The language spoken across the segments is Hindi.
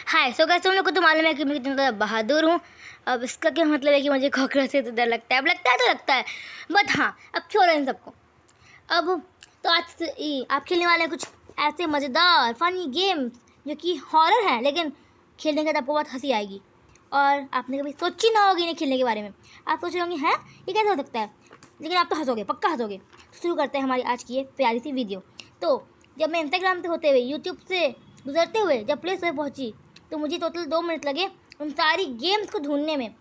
हाय सो गाइस, तुम लोग को तो मालूम है कि मैं कितना ज़्यादा बहादुर हूँ। अब इसका क्या मतलब है कि मुझे कॉकरोच से तो डर लगता है। अब लगता है तो लगता है, बट हाँ अब छोड़ो इन सबको। अब तो आज आप खेलने वाले हैं कुछ ऐसे मज़ेदार फनी गेम्स जो कि हॉरर हैं, लेकिन खेलने के बाद आपको बहुत हंसी आएगी और आपने कभी सोची ना होगी इन्हें खेलने के बारे में। आप सोच रहे होंगे हैं ये कैसे हो सकता है, लेकिन आप तो हंसोगे, पक्का हंसोगे। तो शुरू करते हैं हमारी आज की ये प्यारी सी वीडियो। तो जब मैं इंस्टाग्राम से होते हुए यूट्यूब से गुजरते हुए जब प्ले स्टोर पहुँची तो मुझे टोटल 2 मिनट लगे उन सारी गेम्स को ढूंढने में।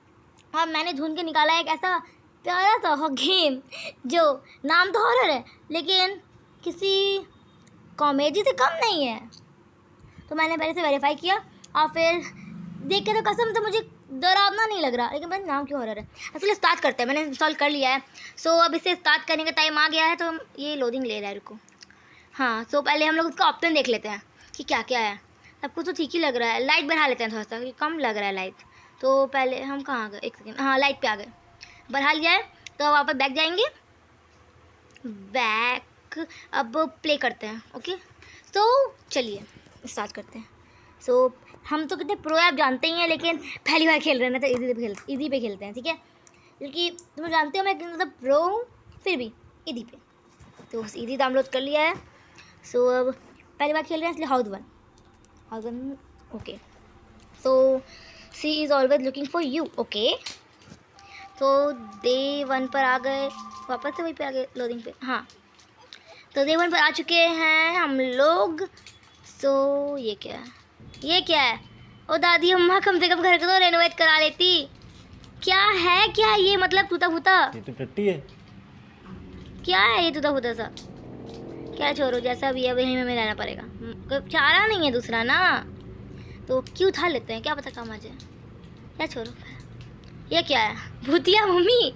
और मैंने ढूंढ के निकाला एक ऐसा प्यारा सा गेम जो नाम तो हॉरर है लेकिन किसी कॉमेडी से कम नहीं है। तो मैंने पहले से वेरीफाई किया और फिर देख के तो कसम से मुझे डरावना नहीं लग रहा, लेकिन मेरा नाम क्यों हॉरर है। एक्चुअली स्टार्ट करते हैं, मैंने इंस्टॉल कर लिया है। सो अब इसे स्टार्ट करने का टाइम आ गया है, तो ये लोडिंग ले रहा है, रुको। हाँ सो पहले हम लोग उसका ऑप्शन देख लेते हैं कि क्या क्या है। सब कुछ तो ठीक ही लग रहा है। लाइट बढ़ा लेते हैं थोड़ा सा, क्योंकि कम लग रहा है लाइट। तो पहले हम कहाँ आ गए, एक सेकेंड, हाँ लाइट पे आ गए, बढ़ा लिया है। तो वापस बैक जाएंगे, बैक अब प्ले करते हैं। ओके तो चलिए स्टार्ट करते हैं। सो हम तो कितने प्रो ऐप जानते ही हैं, लेकिन पहली बार खेल रहे हैं ना, तो इजी पे खेलते हैं, ठीक है। क्योंकि तुम जानते हो मैं मतलब प्रो हूँ, फिर भी इजी पे। तो इजी डाउनलोड कर लिया है। सो अब पहली बार खेल रहे हैं इसलिए house one okay. So she is always looking for you. Okay तो डे 1 पर आ गए, वापस से वहीं पे आ गए लोडिंग पे। हाँ तो डे 1 पर आ चुके हैं हम लोग। सो ये क्या है, ये क्या है? ओ दादी अम्मा, कम से कम घर को तो रेनोवेट करा लेती। क्या है क्या ये, मतलब टूटा फूटा? ये तो टट्टी है। क्या है ये टूटा फूटा सा? क्या छोड़ो, जैसा भी है वहीं में रहना पड़ेगा, कोई चारा नहीं है दूसरा ना। तो क्यों उठा लेते हैं, क्या पता काम आ जाए। क्या छोड़ो, ये क्या है? भूतिया मम्मी,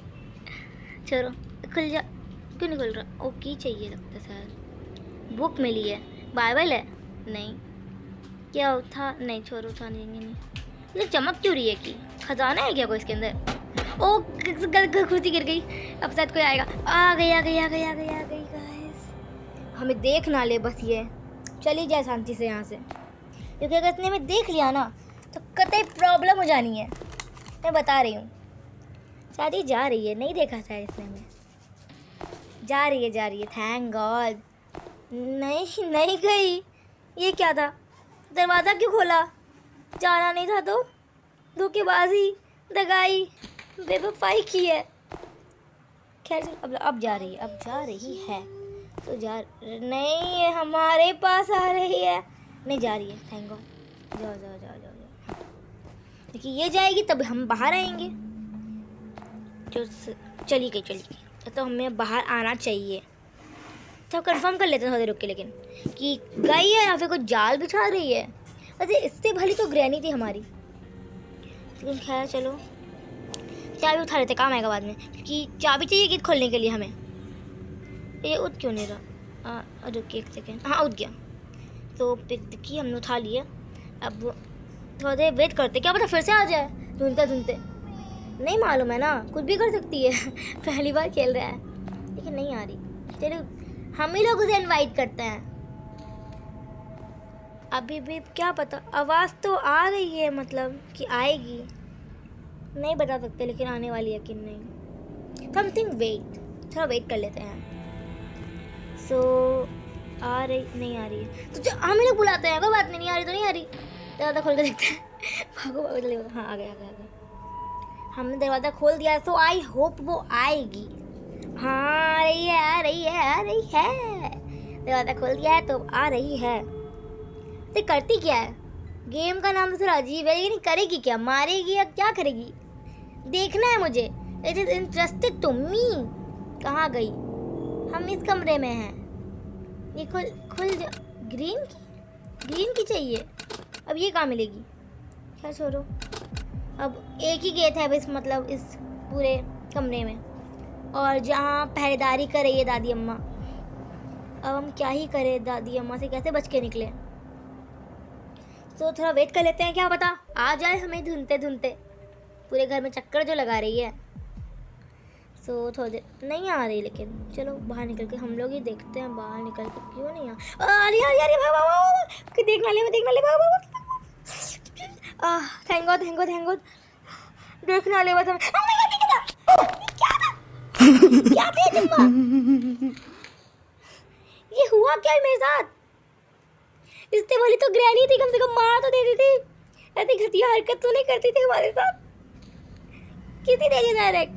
छोड़ो, खुल जा। क्यों नहीं खुल रहा? ओ की चाहिए लगता है शायद। बुक मिली है, बाइबल है? नहीं। क्या था? नहीं छोड़ो, उठा नहीं। ये चमक क्यों रही है कि खजाना है क्या कोई इसके अंदर? ओ कुर्सी गिर गई, अब शायद कोई आएगा। आ गई गाइस। हमें देख ना ले बस, ये चली जाए शांति से यहाँ से, क्योंकि अगर इसने हमें देख लिया ना तो कतई प्रॉब्लम हो जानी है, मैं बता रही हूँ। शायद ये जा रही है, नहीं देखा शायद इसने हमें। जा रही है, थैंक गॉड। नहीं गई। ये क्या था? दरवाज़ा क्यों खोला? जाना नहीं था तो? धोखेबाजी, दगाई, बेवफाई की है। खैर अब जा रही है। तो नहीं, ये हमारे पास आ रही है। नहीं जा रही है, थैंक गॉड। जाओ। देखिए ये जाएगी तब हम बाहर आएंगे। चली गई। तो हमें बाहर आना चाहिए। तो कंफर्म कर लेते हैं थोड़ी रुक के, लेकिन कि गई है या फिर कोई जाल बिछा रही है। वैसे इससे भली तो ग्रैनी थी हमारी, लेकिन खैर चलो चाबी उठा लेते, काम आएगा बाद में, क्योंकि चाबी चाहिए गेट खोलने के लिए हमें। ये उठ क्यों नहीं रहा? रुकिए एक सेकेंड, हाँ उठ गया। तो पिक की हमने उठा लिया। अब थोड़ा देर वेट करते, क्या पता फिर से आ जाए ढूंढते। नहीं मालूम है ना, कुछ भी कर सकती है। पहली बार खेल रहा है, लेकिन नहीं आ रही। चलो हम ही लोग उसे इनवाइट करते हैं। अभी भी क्या पता, आवाज़ तो आ रही है, मतलब कि आएगी, नहीं बता सकते, लेकिन आने वाली है कि नहीं। समथिंग वेट, थोड़ा वेट कर लेते हैं। सो नहीं आ रही है तो हम ही लोग बुलाते हैं, कोई बात नहीं आ रही तो नहीं आ रही। दरवाज़ा खोल कर देखते हैं। भागो चले। हाँ आ गया। हमने दरवाज़ा खोल दिया, सो आई होप वो आएगी। हाँ आ रही है। दरवाज़ा खोल दिया है तो आ रही है। तो करती क्या है? गेम का नाम तो थोड़ा अजीब है, लेकिन करेगी क्या? मारेगी या क्या करेगी? देखना है मुझे। It is interested to me. कहाँ गई? हम इस कमरे में हैं। ये खुल जा। ग्रीन की चाहिए। अब ये कहाँ मिलेगी? क्या छोड़ो, अब एक ही गेट है बस, मतलब इस पूरे कमरे में, और जहाँ पहरेदारी कर रही है दादी अम्मा। अब हम क्या ही करें, दादी अम्मा से कैसे बच के निकले? तो थोड़ा वेट कर लेते हैं, क्या पता आ जाए हमें ढूंढते पूरे घर में चक्कर जो लगा रही है। सो थोड़ी देर नहीं आ रही, लेकिन चलो बाहर निकल के हम लोग ही देखते हैं। बाहर निकल के क्यों नहीं आ रही? भाग देखना ले, thank God thank God thank God. देखने वाले बात क्या था क्या था जुम्मा? ये हुआ क्या है मेरे साथ? इससे बोली तो ग्रैनी थी, कम से कम मार तो देती थी, ऐसी घटिया हरकत तो नहीं करती थी हमारे साथ। किसी ने डायरेक्ट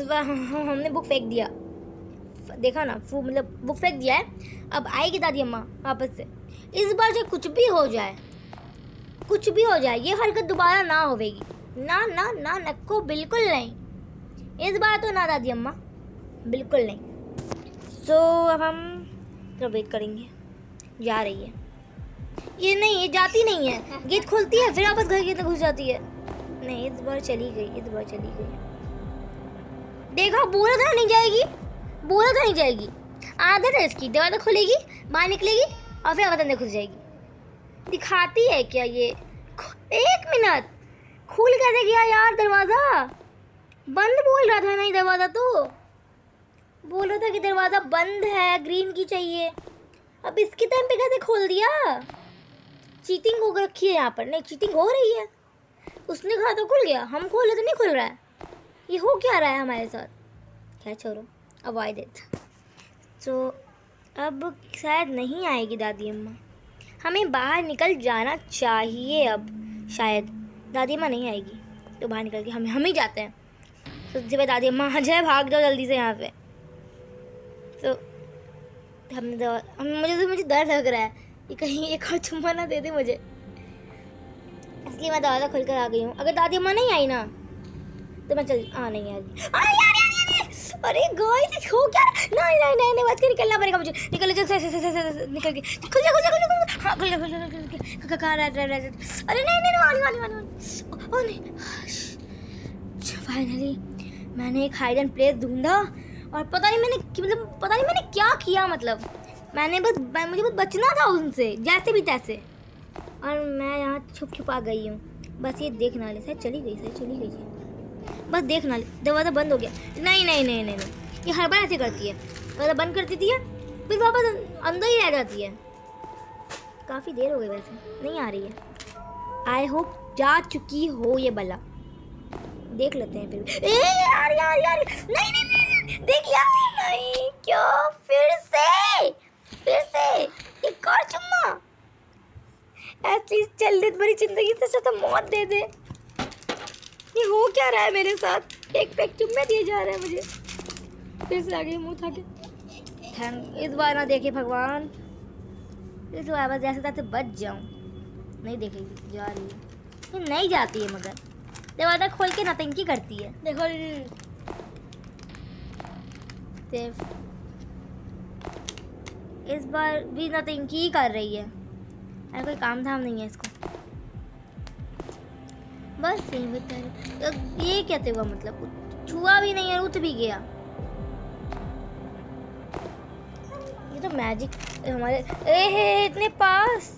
हमने बुक फेंक दिया, देखा ना, मतलब बुक फेंक दिया है। अब आएगी दादी अम्मा वापस से। इस बार जो कुछ भी हो जाए, कुछ भी हो जाए, ये हरकत दोबारा ना होवेगी। ना ना ना नको, बिल्कुल नहीं। इस बार तो ना दादी अम्मा, बिल्कुल नहीं। सो अब हम तो वेट करेंगे। जा रही है ये, नहीं ये जाती नहीं है, गेट खोलती है फिर वापस घर के अंदर घुस जाती है। नहीं इस बार चली गई, इस बार चली गई। देखा, बोला था नहीं जाएगी, बोला था नहीं जाएगी। आदत है इसकी, दरवाजा खोलेगी, बाहर निकलेगी और फिर अंदर घुस जाएगी। दिखाती है क्या ये? एक मिनट, खुल कैसे गया यार दरवाज़ा? बंद बोल रहा था, नहीं दरवाज़ा तो बोल रहा था कि दरवाज़ा बंद है, ग्रीन की चाहिए। अब इसके टाइम पे कैसे खोल दिया? चीटिंग हो रखी है यहाँ पर। नहीं चीटिंग हो रही है, उसने कहा तो खुल गया, हम खोले तो नहीं खुल रहा है। ये हो क्या रहा है हमारे साथ? क्या छोड़ो, अवॉइड इट। तो अब शायद नहीं आएगी दादी अम्मा, हमें बाहर निकल जाना चाहिए अब। शायद दादी अम्मा नहीं आएगी तो बाहर निकल के हम ही जाते हैं। तो जब दादी अम्मा आ जाए, भाग जाओ जल्दी से यहाँ पे। तो मुझे डर लग रहा है कि कहीं एक और चुम्मा ना दे दे मुझे, इसलिए मैं दरवाज़ा खोल कर आ गई हूँ। अगर दादी अम्मा नहीं आई ना तो मैं चल नहीं आएगी। अरे गाइस हो क्या? नहीं बच के निकलना पड़ेगा मुझे। निकल चल निकल के, खुल जा हाँ खुल जा कहाँ रह। अरे नहीं वाली। फाइनली मैंने एक हाइड एंड प्लेस ढूंढा और पता नहीं मैंने क्या किया। मतलब मुझे बस बचना था उनसे जैसे भी तैसे, और मैं यहाँ छुपा गई हूँ। बस ये देखना ले, शायद चली गई है। बस देखना ले, दरवाज़ा बंद हो गया। नहीं, ये हर बार ऐसे करती है, दरवाज़ा बंद कर देती है फिर वापस अंदर ही रह जाती है। काफ़ी देर हो गई वैसे, नहीं आ रही है। आई होप जा चुकी हो ये बला। देख लेते हैं फिर। यार नहीं देख यार, नहीं क्यों फिर से एक और चुम्मा? एटलीस्ट चल दे मेरी जिंदगी से, तो मौत दे दे। ये हो क्या रहा है मेरे साथ? एक पैक चुम्मे दिए जा रहे हैं मुझे। फिर से आ गई मुँह था के। इस बार ना देखे भगवान, इस बार बस जैसे तैसे बच जाऊं। नहीं देखेगी, जा रही है। ये नहीं जाती है मगर दरवाज़ा खोल के नौटंकी करती है। देखो इस बार भी नौटंकी ही कर रही है। अरे कोई काम धाम नहीं है इसको, बस यही बता रही। ये कहते हुआ मतलब छुआ भी नहीं है, उठ भी गया। ये तो मैजिक हमारे इतने पास,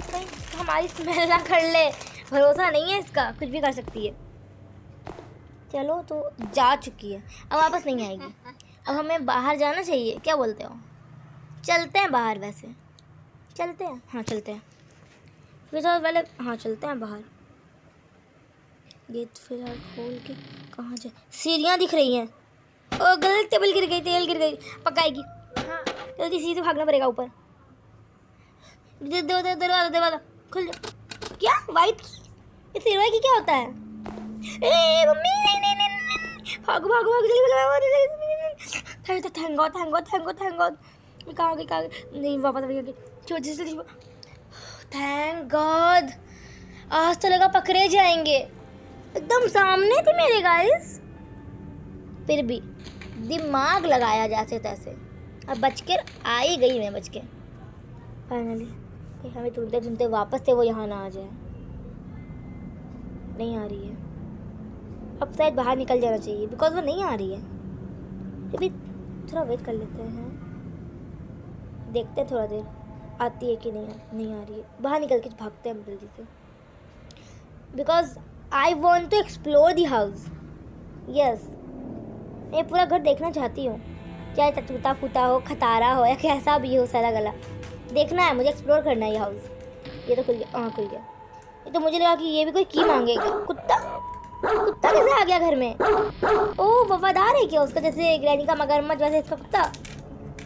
कहीं हमारी स्मेल ना कर ले। भरोसा नहीं है इसका, कुछ भी कर सकती है। चलो तो जा चुकी है, अब वापस नहीं आएगी। अब हमें बाहर जाना चाहिए, क्या बोलते हो? चलते हैं बाहर, वैसे चलते हैं। हाँ चलते हैं फिर पहले, हाँ चलते हैं बाहर। गेट फिलहाल खोल के कहाँ जाए? सीढ़ियाँ दिख रही हैं। ओ गलत टेबल गिर गई, तेल गिर गई, पकाएगी। हाँ जल्दी सीधे भागना पड़ेगा ऊपर। दरवाजा खुल जा। क्या वाइट इस की क्या होता है? ए मम्मी नहीं भागो जल्दी। थैंक गॉड कहाँ गई नहीं, वापस जल्दी। थैंक गॉड, आज तो लगा पकड़े जाएंगे। एकदम सामने थे मेरे गाइस, फिर भी दिमाग लगाया जैसे तैसे। अब बचकर आ ही गई मैं, बच के फाइनली। हमें ढूंढते वापस से वो यहाँ ना आ जाए। नहीं आ रही है, अब शायद बाहर निकल जाना चाहिए बिकॉज वो नहीं आ रही है। अभी थोड़ा वेट कर लेते हैं, देखते हैं थोड़ा देर आती है कि नहीं आ रही है। बाहर निकल के भागते हैं जल्दी से, because I want to explore the house. Yes, मैं पूरा घर देखना चाहती हूँ, चाहे टूटा फूटा हो, खतारा हो या कैसा भी हो, सारा गला देखना है मुझे, एक्सप्लोर करना है ये हाउस। ये तो खुल गया, हाँ खुल गया। ये तो मुझे लगा कि ये भी कोई की मांगेगा। कुत्ता कैसे आ गया घर में? ओह वफादार है क्या उसका, जैसे ग्रैनी का मगरमच्छ वैसे इसका कुत्ता।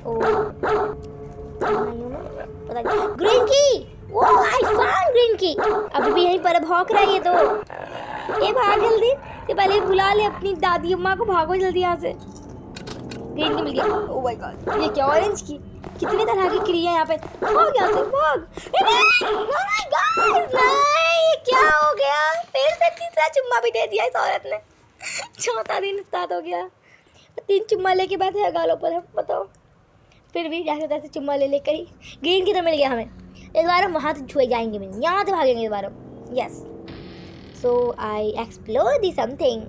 ओह पता नहीं। ग्रीन की, ओह आई फाउंड ग्रीन की। अभी भी यहीं पर भौंक रहा है ये तो। ये भाग जल्दी, ये पहले बुला ले अपनी दादी अम्मा को, भागो जल्दी यहाँ से। ग्रीन की मिल गया। ओह माय गॉड, ये क्या ऑरेंज की? कितने तरह की क्रिया यहाँ पे। भाग यहाँ से भाग। ओह माय गॉड नहीं, क्या हो गया? फिर से तीसरा चुम्मा भी दे दिया इस औरत ने। चौथा दिन स्टार्ट हो गया, 3 चुम्मा लेके बैठे हैं गालों पर, बताओ। फिर भी जैसे तैसे चुम्मा ले लेकर ही ग्रीन की तो मिल गया हमें। इस बार हम वहाँ से छुए जाएंगे, मैं यहाँ से भागेंगे इस बार हम। Yes, so I explore the something.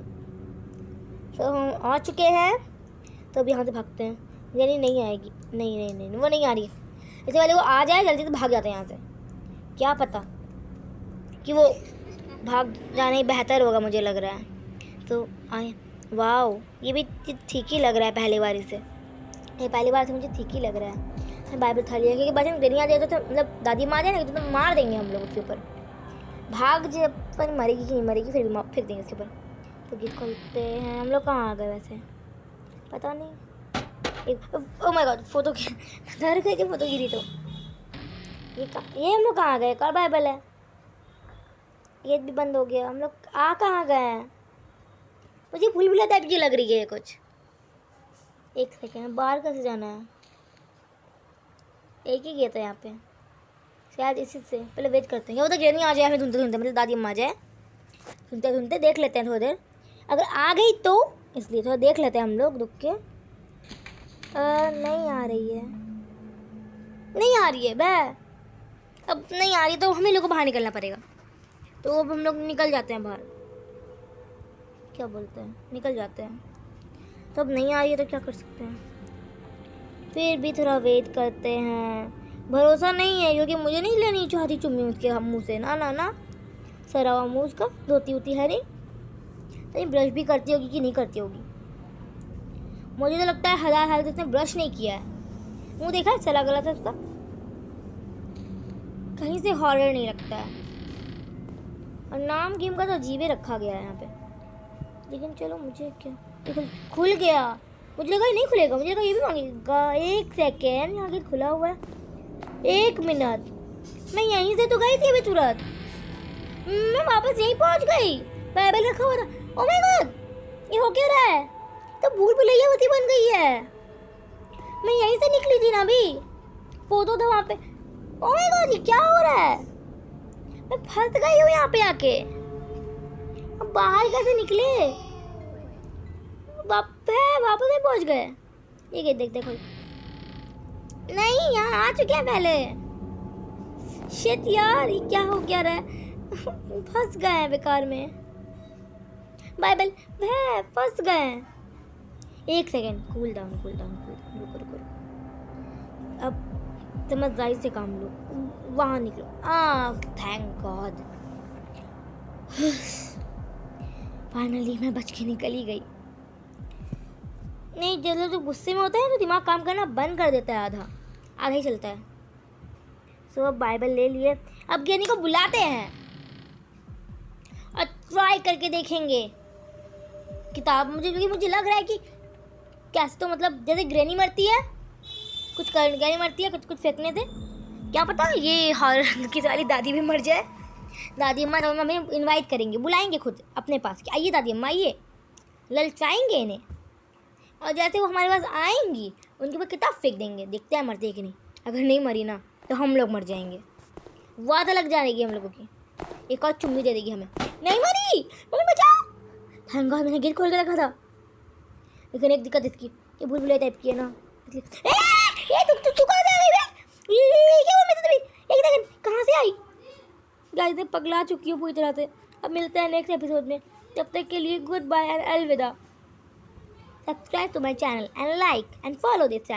So हम आ चुके हैं, तो अब यहाँ से भागते हैं। यानी नहीं आएगी, नहीं वो नहीं आ रही है। इससे पहले वो आ जाए जल्दी से भाग जाते हैं यहाँ से। क्या पता कि वो भाग जाना ही बेहतर होगा, मुझे लग रहा है। तो आए, वाओ ये भी ठीक ही लग रहा है पहली बार से। ये पहली बार से मुझे ठीक ही लग रहा है। बाइबल था लिया, क्योंकि बच्चे ग्रैनी आ जाए तो मतलब दादी माँ आ जाए ना तो मार देंगे हम लोग उसके ऊपर। भाग जब पर मरेगी कि नहीं मरेगी, फिर भी फेंक देंगे उसके ऊपर। तो गेट खोलते हैं। हम लोग कहाँ आ गए वैसे, पता नहीं। ओह माय गॉड, फोटो धर गई, फोटो गिरी तो। ये हम लोग कहाँ आ गए? कल बाइबल है, गेट भी बंद हो गया। हम लोग आ कहाँ गए हैं? मुझे भूल भुला टाइप की लग रही है कुछ। एक सेकेंड, बाहर कैसे जाना है? एक ही गेट है यहाँ पे शायद, इसी से पहले वेट करते हैं। क्या होता है ग्रैनी आ जाए हमें ढूंढते ढूंढते, मतलब दादी अम्मा आ जाए ढूंढते ढूंढते। देख लेते हैं थोड़ी देर, अगर आ गई तो इसलिए थोड़ा देख लेते हैं हम लोग रुक के। नहीं आ रही है, नहीं आ रही है बे। अब नहीं आ रही तो हमें लोग को बाहर निकलना पड़ेगा। तो अब हम लोग निकल जाते हैं बाहर, क्या बोलते हैं, निकल जाते हैं। तो अब नहीं आ रही है तो क्या कर सकते हैं, फिर भी थोड़ा वेट करते हैं। भरोसा नहीं है क्योंकि मुझे नहीं लेनी चाहती चुम्मी उसके मुँह से, ना ना ना। सरा हुआ मुँह उसका, धोती होती है नहीं, ब्रश भी करती होगी कि नहीं करती होगी। मुझे तो लगता है हाल तो उसने ब्रश नहीं किया है। मुँह देखा है सला गला था उसका, कहीं से हॉरर नहीं लगता है। और नाम गेम का तो अजीब ही रखा गया है यहाँ पे। लेकिन चलो, मुझे क्या, देखो खुल गया। मुझे लगा ये नहीं खुलेगा, मुझे लगा ये भी मांगेगा। एक सेकेंड, यहाँ गेट खुला हुआ है। 1 मिनट, मैं यहीं से तो गई थी अभी तुरंत, मैं वापस यहीं पहुँच गई। बाइबल रखा हुआ था। ओह माय गॉड, ये हो क्या रहा है? तो भूल भुलैया होती बन गई है। मैं यहीं से निकली थी ना अभी, फोटो था वहाँ पे। ओह माय गॉड, ये क्या हो रहा है? मैं फंस गई हूँ यहाँ पे आके। अब बाहर कैसे निकले? वापस नहीं पहुँच गए। ये गेट देखते कोई नहीं, यहाँ आ चुके हैं पहले। शिट यार, ये क्या हो क्या रहा है? फंस गए हैं बेकार में। बाइबल फंस गए हैं। 1 सेकेंड, कूल डाउन रुको। अब समझदारी से काम लो, वहाँ निकलो। थैंक गॉड, फाइनली मैं बच के निकल ही गई। नहीं, जब तो गुस्से में होता है तो दिमाग काम करना बंद कर देता है, आधा ही चलता है। सो अब बाइबल ले लिए, अब ग्रैनी को बुलाते हैं और ट्राई करके देखेंगे किताब। मुझे लग रहा है कि कैसे, तो मतलब जैसे ग्रैनी मरती है, कुछ ग्रैनी मरती है कुछ फेंकने से, क्या पता ये हॉरर की सारी दादी भी मर जाए। दादी अम्मा हमें इनवाइट करेंगे, बुलाएंगे खुद अपने पास कि आइए दादी अम्मा आइए, ललचाएंगे इन्हें। और जैसे वो हमारे पास आएंगी उनके ऊपर किताब फेंक देंगे, देखते हैं मरती है कि नहीं। अगर नहीं मरी ना तो हम लोग मर जाएंगे, वादा लग जाएगी हम लोगों की। एक और चुम्मी दे देगी हमें। नहीं मरी, मम्मी बचाओ। थैंक गॉड मैंने गेट खोल के रखा था। लेकिन एक दिक्कत इसकी, ये भूल भुलैया टाइप की है ना, इसलिए ये तू कहाँ से आ गई बे? ये क्या हुआ? मैं एक सेकंड, कहाँ से आई? गाइस पगला चुकी हूँ पूरी तरह से। अब मिलते हैं नेक्स्ट एपिसोड में, तब तक के लिए गुड बाय एंड अलविदा। Subscribe to my channel and like and follow this channel.